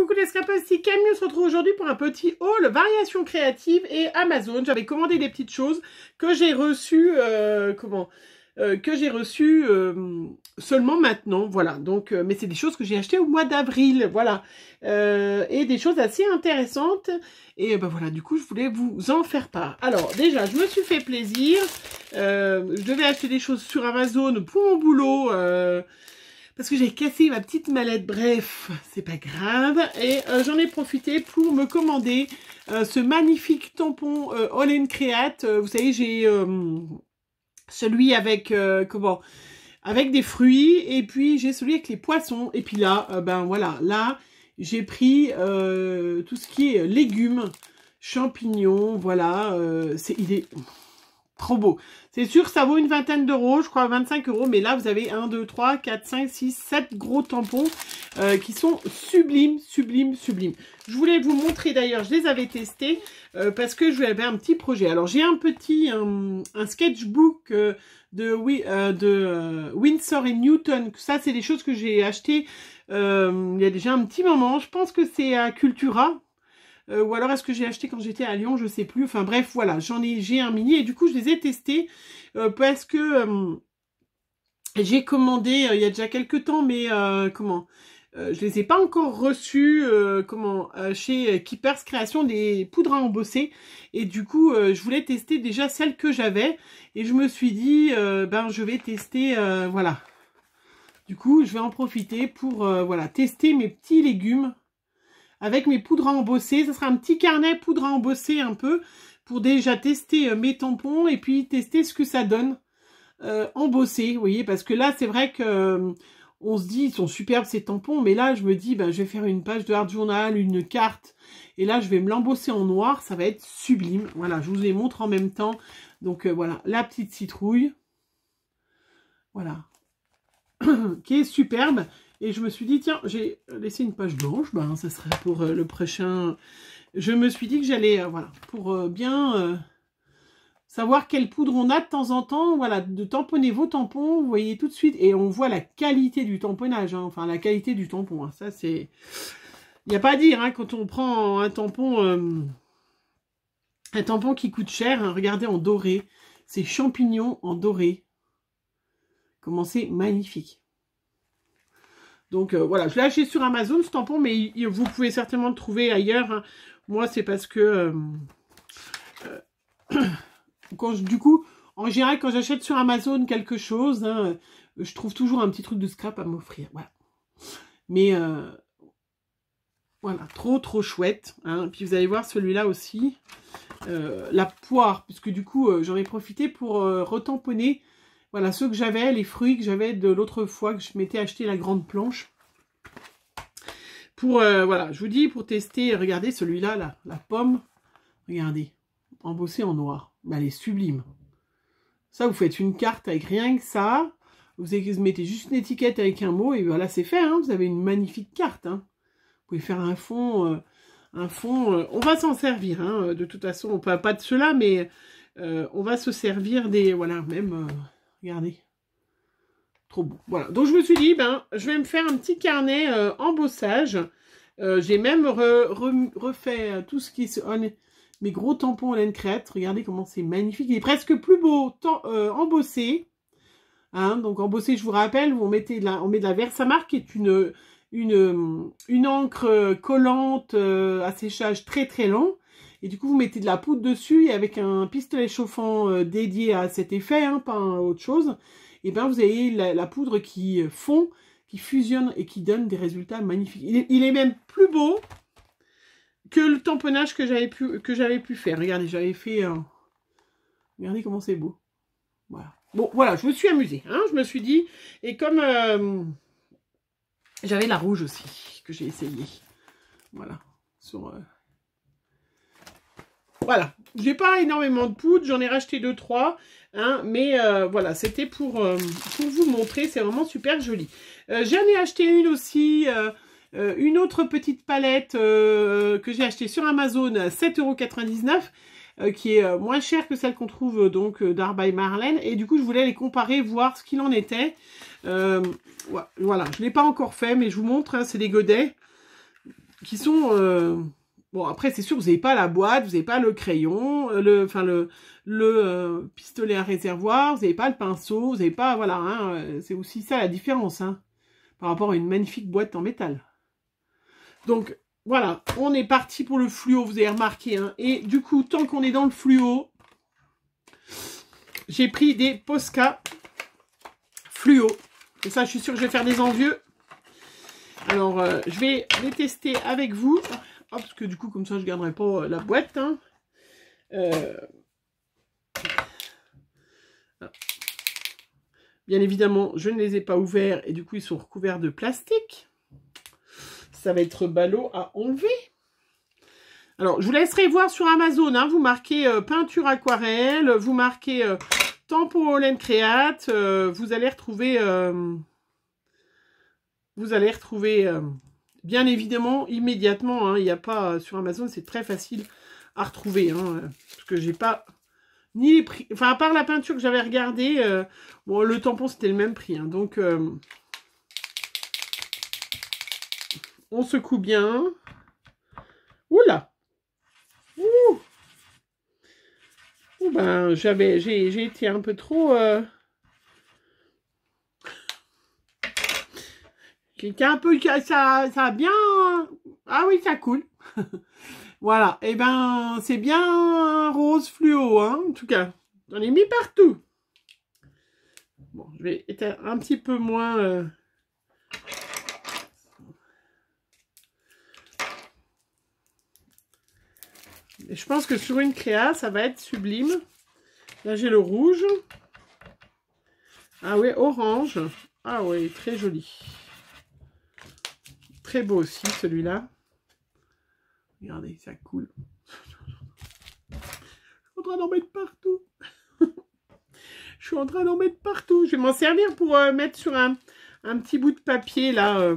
coucou les scrappers, ici Camille, on se retrouve aujourd'hui pour un petit haul variation créative et Amazon. J'avais commandé des petites choses que j'ai reçues, seulement maintenant, voilà. Donc, mais c'est des choses que j'ai achetées au mois d'avril, voilà. Et des choses assez intéressantes. Et ben voilà, du coup, je voulais vous en faire part. Alors, déjà, je me suis fait plaisir. Je devais acheter des choses sur Amazon pour mon boulot, parce que j'ai cassé ma petite mallette, bref, c'est pas grave. Et j'en ai profité pour me commander ce magnifique tampon All & Create. Vous savez, j'ai celui avec, avec des fruits, et puis j'ai celui avec les poissons. Et puis là, ben voilà, là, j'ai pris tout ce qui est légumes, champignons, voilà. Il est trop beau. C'est sûr, ça vaut une vingtaine d'euros, je crois 25 euros. Mais là, vous avez 1, 2, 3, 4, 5, 6, 7 gros tampons qui sont sublimes, sublimes, sublimes. Je voulais vous montrer d'ailleurs, je les avais testés parce que je avais un petit projet. Alors, j'ai un petit un sketchbook de Winsor & Newton. Ça, c'est des choses que j'ai achetées il y a déjà un petit moment. Je pense que c'est à Cultura. Ou alors est-ce que j'ai acheté quand j'étais à Lyon, je sais plus. Enfin bref, voilà, j'ai un mini et du coup je les ai testés parce que j'ai commandé il y a déjà quelques temps, mais je les ai pas encore reçus chez Keepers Création, des poudres à embosser. Et du coup je voulais tester déjà celles que j'avais et je me suis dit ben je vais tester voilà. Du coup je vais en profiter pour voilà, tester mes petits légumes avec mes poudres à embosser. Ça sera un petit carnet poudre à embosser un peu pour déjà tester mes tampons et puis tester ce que ça donne embossé, vous voyez, parce que là c'est vrai que on se dit ils sont superbes ces tampons, mais là je me dis ben je vais faire une page de art journal, une carte, et là je vais me l'embosser en noir, ça va être sublime. Voilà, je vous les montre en même temps. Donc voilà, la petite citrouille, voilà, qui est superbe. Et je me suis dit, tiens, j'ai laissé une page blanche, ben, ça serait pour le prochain. Je me suis dit que j'allais, voilà, pour bien savoir quelle poudre on a de temps en temps, voilà, de tamponner vos tampons, vous voyez tout de suite, et on voit la qualité du tamponnage, hein, enfin la qualité du tampon, hein, ça c'est. Il n'y a pas à dire, hein, quand on prend un tampon qui coûte cher, hein, regardez en doré, c'est champignons en doré. Comment c'est magnifique. Donc voilà, je l'ai acheté sur Amazon ce tampon, mais vous pouvez certainement le trouver ailleurs, hein. Moi, c'est parce que du coup, en général, quand j'achète sur Amazon quelque chose, hein, je trouve toujours un petit truc de scrap à m'offrir. Voilà. Mais voilà, trop chouette, hein. Puis vous allez voir celui-là aussi, la poire, puisque du coup, j'en ai profité pour retamponner. Voilà, ceux que j'avais, les fruits que j'avais de l'autre fois que je m'étais acheté la grande planche. Pour, voilà, je vous dis, pour tester, regardez celui-là, là, la pomme, regardez, embossée en noir. Ben, elle est sublime. Ça, vous faites une carte avec rien que ça. Vous mettez juste une étiquette avec un mot et voilà, c'est fait, hein. Vous avez une magnifique carte, hein. Vous pouvez faire un fond, on va s'en servir, hein. De toute façon, on peut pas de cela, mais on va se servir des, voilà, même... regardez. Trop beau. Voilà. Donc, je me suis dit, ben, je vais me faire un petit carnet embossage. J'ai même refait tout ce qui est mes gros tampons All & Create. Regardez comment c'est magnifique. Il est presque plus beau embossé. Hein, donc, embossé, je vous rappelle, on met de la Versamark, qui est une encre collante à séchage très long. Et du coup, vous mettez de la poudre dessus et avec un pistolet chauffant dédié à cet effet, hein, pas autre chose. Et bien, vous avez la poudre qui fond, qui fusionne et qui donne des résultats magnifiques. Il est même plus beau que le tamponnage que j'avais pu faire. Regardez, j'avais fait... regardez comment c'est beau. Voilà. Bon, voilà, je me suis amusée. Hein, je me suis dit... Et comme... j'avais la rouge aussi, que j'ai essayé. Voilà. Sur... Voilà, j'ai pas énormément de poudre, j'en ai racheté 2-3, hein, mais voilà, c'était pour vous montrer, c'est vraiment super joli. J'en ai acheté une aussi, une autre petite palette que j'ai achetée sur Amazon, 7,99 €, qui est moins chère que celle qu'on trouve donc d'Art by Marlène, et du coup je voulais les comparer, voir ce qu'il en était. Voilà, je ne l'ai pas encore fait, mais je vous montre, hein, c'est des godets. qui sont... bon, après, c'est sûr, vous n'avez pas la boîte, vous n'avez pas le crayon, le pistolet à réservoir, vous n'avez pas le pinceau, vous n'avez pas... Voilà, hein, c'est aussi ça la différence, hein, par rapport à une magnifique boîte en métal. Donc, voilà, on est parti pour le fluo, vous avez remarqué. Hein, et du coup, tant qu'on est dans le fluo, j'ai pris des Posca fluo. Et ça, je suis sûre que je vais faire des envieux. Alors, je vais les tester avec vous. Ah, parce que du coup, comme ça, je ne garderai pas la boîte. Hein. Bien évidemment, je ne les ai pas ouverts et du coup, ils sont recouverts de plastique. Ça va être ballot à enlever. Alors, je vous laisserai voir sur Amazon. Hein, vous marquez peinture aquarelle, vous marquez tampon Holland Créate. Vous allez retrouver... bien évidemment, immédiatement, hein, il n'y a pas sur Amazon, c'est très facile à retrouver, hein, parce que j'ai pas ni les prix, enfin à part la peinture que j'avais regardé, bon le tampon c'était le même prix, hein, donc on secoue bien. Oula, ouh, ouh ben j'ai été un peu trop quelqu'un un peu ça a bien, ah oui ça coule. Voilà, et ben c'est bien rose fluo, hein, en tout cas. J'en ai mis partout. Bon, je vais être un petit peu moins... Et je pense que sur une créa, ça va être sublime. Là, j'ai le rouge. Ah oui, orange. Ah oui, très joli. Très beau aussi, celui-là. Regardez, ça coule. Je suis en train d'en mettre partout. Je suis en train d'en mettre partout. Je vais m'en servir pour mettre sur un petit bout de papier, là.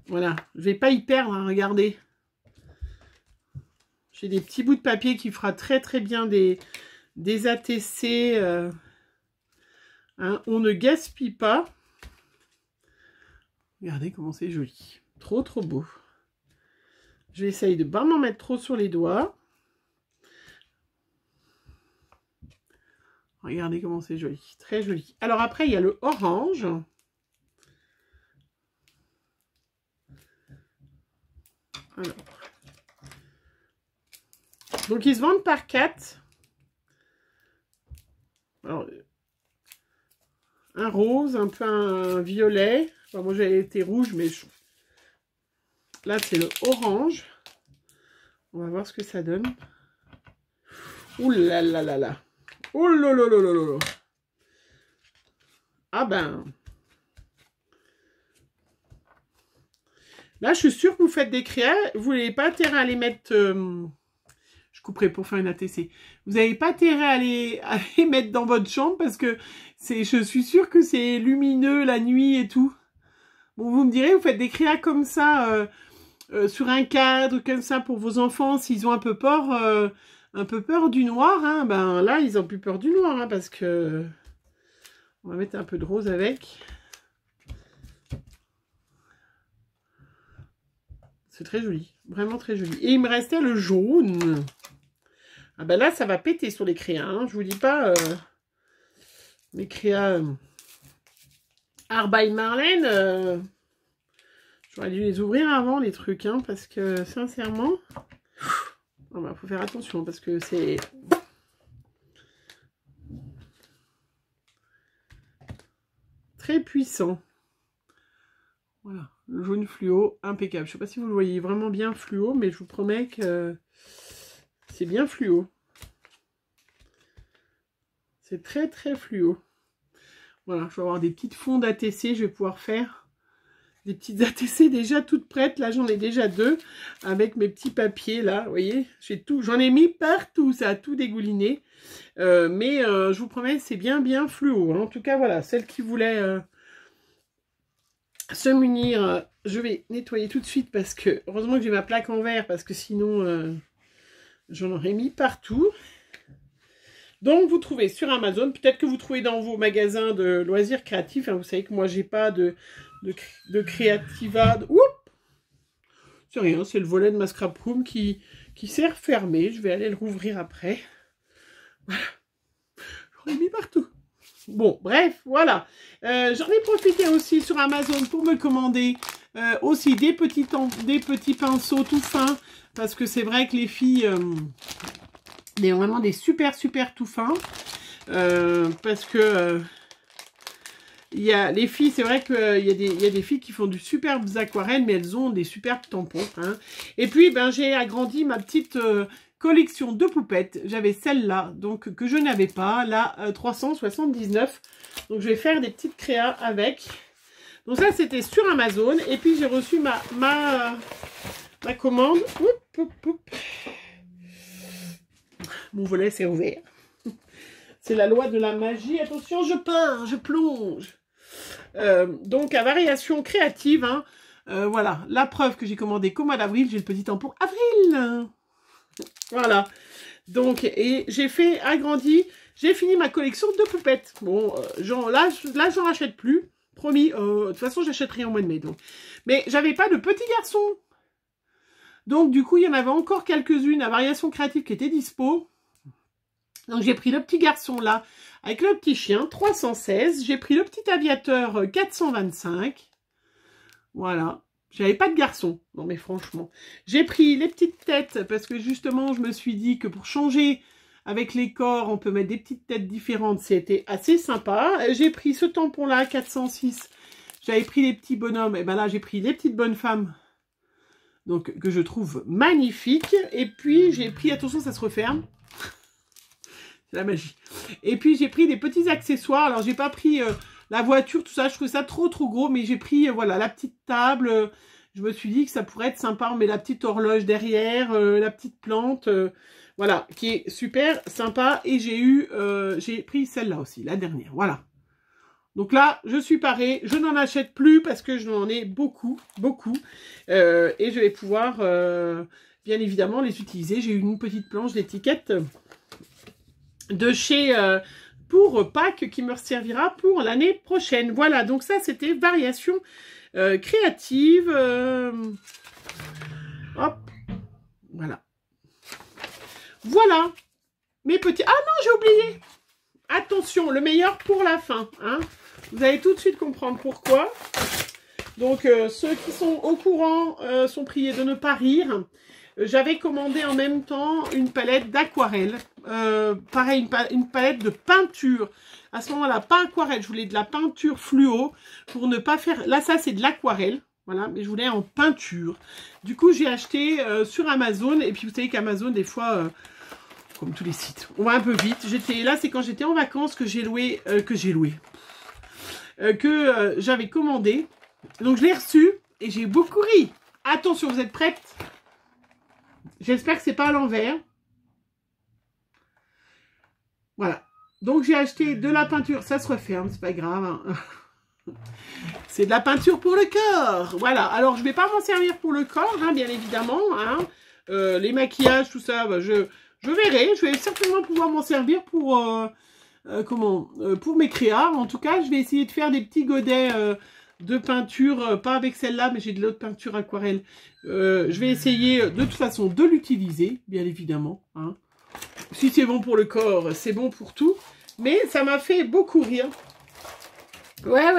Voilà. Je vais pas y perdre, hein, regardez. J'ai des petits bouts de papier qui fera très très bien des ATC. Hein, on ne gaspille pas. Regardez comment c'est joli. Trop trop beau. Je vais essayer de ne pas m'en mettre trop sur les doigts. Regardez comment c'est joli. Très joli. Alors après, il y a le orange. Alors. Donc, ils se vendent par 4. Alors, un rose, un peu un violet. Enfin, moi, j'ai été rouge, mais là, c'est le orange. On va voir ce que ça donne. Ouh là là là là. Oh là là là là là. Ah ben. Là, je suis sûre que vous faites des créas. Vous n'avez pas intérêt à les mettre... je couperai pour faire une ATC. Vous n'avez pas intérêt à les mettre dans votre chambre parce que je suis sûre que c'est lumineux la nuit et tout. Bon, vous me direz, vous faites des créas comme ça sur un cadre, comme ça pour vos enfants, s'ils ont un peu peur du noir. Hein, ben là, ils n'ont plus peur du noir hein, parce que... On va mettre un peu de rose avec. C'est très joli, vraiment très joli. Et il me restait le jaune. Ah ben là, ça va péter sur les créas. Hein. Je vous dis pas, mes créas Art by Marlène, j'aurais dû les ouvrir avant, les trucs, hein, parce que sincèrement, oh ben, faut faire attention parce que c'est... très puissant. Voilà, le jaune fluo, impeccable. Je ne sais pas si vous le voyez vraiment bien fluo, mais je vous promets que c'est bien fluo. C'est très très fluo. Voilà, je vais avoir des petites fonds d'ATC, je vais pouvoir faire des petites ATC déjà toutes prêtes. Là, j'en ai déjà 2 avec mes petits papiers là, vous voyez. J'ai tout, j'en ai mis partout, ça a tout dégouliné. Mais je vous promets, c'est bien bien fluo. Hein. En tout cas, voilà, celle qui voulait... se munir, je vais nettoyer tout de suite parce que, heureusement que j'ai ma plaque en verre parce que sinon, j'en aurais mis partout. Donc, vous trouvez sur Amazon, peut-être que vous trouvez dans vos magasins de loisirs créatifs, hein, vous savez que moi, j'ai pas de Creativa, oups, C'est rien, c'est le volet de ma scrap room qui s'est refermé. Je vais aller le rouvrir après. Voilà. J'en ai mis partout. Bon, bref, voilà. J'en ai profité aussi sur Amazon pour me commander aussi des petits pinceaux tout fins. Parce que c'est vrai que les filles, ont vraiment des super tout fins. Parce que il y a les filles, c'est vrai qu'il y a des filles qui font du superbes aquarelles, mais elles ont des superbes tampons. Hein. Et puis, ben, j'ai agrandi ma petite collection de poupettes. J'avais celle-là, donc que je n'avais pas, la 379. Donc, je vais faire des petites créas avec. Donc ça, c'était sur Amazon. Et puis, j'ai reçu ma commande. Mon volet s'est ouvert. C'est la loi de la magie. Attention, je pars, je plonge. Donc, à variation créative, hein, voilà, la preuve que j'ai commandé qu'au mois d'avril, j'ai le petit temps pour avril. Voilà. Donc, et j'ai fait agrandi, j'ai fini ma collection de poupettes. Bon, là, j'en rachète plus. Promis, de toute façon, j'achèterai en mois de mai. Donc. Mais j'avais pas de petits garçons. Donc, du coup, il y en avait encore quelques-unes à variation créative qui étaient dispo. Donc, j'ai pris le petit garçon là, avec le petit chien, 316. J'ai pris le petit aviateur, 425. Voilà. J'avais pas de garçon. Non, mais franchement. J'ai pris les petites têtes, parce que justement, je me suis dit que pour changer avec les corps, on peut mettre des petites têtes différentes. C'était assez sympa. J'ai pris ce tampon-là, 406. J'avais pris les petits bonhommes. Et ben là, j'ai pris les petites bonnes femmes. Donc, que je trouve magnifiques. Et puis, j'ai pris, attention, ça se referme. C'est la magie. Et puis, j'ai pris des petits accessoires. Alors, j'ai pas pris la voiture, tout ça. Je trouve ça trop gros. Mais j'ai pris, voilà, la petite table. Je me suis dit que ça pourrait être sympa. On met la petite horloge derrière, la petite plante. Voilà, qui est super sympa. Et j'ai pris celle-là aussi, la dernière. Voilà. Donc là, je suis parée. Je n'en achète plus parce que j'en ai beaucoup. Et je vais pouvoir, bien évidemment, les utiliser. J'ai une petite planche d'étiquette de chez pour Pâques qui me servira pour l'année prochaine. Voilà, donc ça c'était variation créative. Hop, voilà. Voilà, mes petits... Ah non, j'ai oublié. Attention, le meilleur pour la fin. Hein. Vous allez tout de suite comprendre pourquoi. Donc, ceux qui sont au courant sont priés de ne pas rire. J'avais commandé en même temps une palette d'aquarelle. Pareil, une palette de peinture. À ce moment-là, pas aquarelle, je voulais de la peinture fluo pour ne pas faire... Là, ça, c'est de l'aquarelle. Voilà, mais je voulais en peinture. Du coup, j'ai acheté sur Amazon. Et puis, vous savez qu'Amazon, des fois, comme tous les sites, on va un peu vite. Là, c'est quand j'étais en vacances que j'avais commandé. Donc, je l'ai reçu et j'ai beaucoup ri. Attention, vous êtes prêtes? J'espère que c'est pas à l'envers. Voilà. Donc, j'ai acheté de la peinture. Ça se referme, c'est pas grave. Hein. C'est de la peinture pour le corps. Voilà. Alors, je vais pas m'en servir pour le corps, hein, bien évidemment. Hein. Les maquillages, tout ça, bah, je verrai. Je vais certainement pouvoir m'en servir pour... pour mes créas. En tout cas, je vais essayer de faire des petits godets... de peinture, pas avec celle-là, mais j'ai de l'autre peinture aquarelle. Je vais essayer de toute façon de l'utiliser, bien évidemment. Hein. Si c'est bon pour le corps, c'est bon pour tout. Mais ça m'a fait beaucoup rire. Ouais.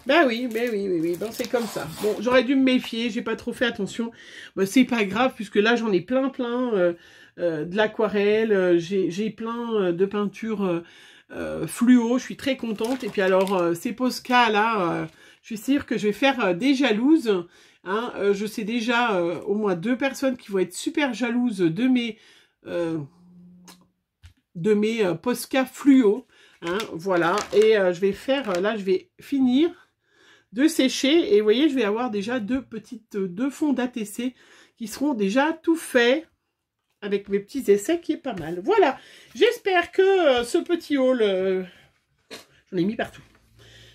Ben oui. Ben, c'est comme ça. Bon, j'aurais dû me méfier, j'ai pas trop fait attention. Ben, c'est pas grave, puisque là, j'en ai plein de l'aquarelle. J'ai plein de peintures... fluo, je suis très contente. Et puis alors ces Posca là, je suis sûre que je vais faire des jalouses. Hein. Je sais déjà au moins 2 personnes qui vont être super jalouses de mes Posca fluo. Hein, voilà. Et je vais faire, là je vais finir de sécher. Et vous voyez, je vais avoir déjà deux fonds d'ATC qui seront déjà tout faits. Avec mes petits essais qui est pas mal. Voilà, j'espère que ce petit haul, j'en ai mis partout,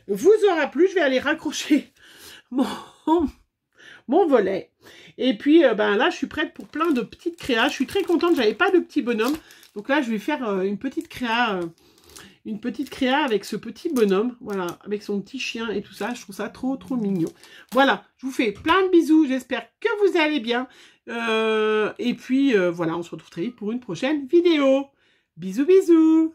vous aura plu. Je vais aller raccrocher mon volet. Et puis, ben là, je suis prête pour plein de petites créas. Je suis très contente, j'avais pas de petits bonhommes. Donc là, je vais faire une petite créa une petite créa avec ce petit bonhomme, voilà, avec son petit chien et tout ça. Je trouve ça trop, trop mignon. Voilà, je vous fais plein de bisous. J'espère que vous allez bien. Et puis, voilà, on se retrouve très vite pour une prochaine vidéo. Bisous, bisous.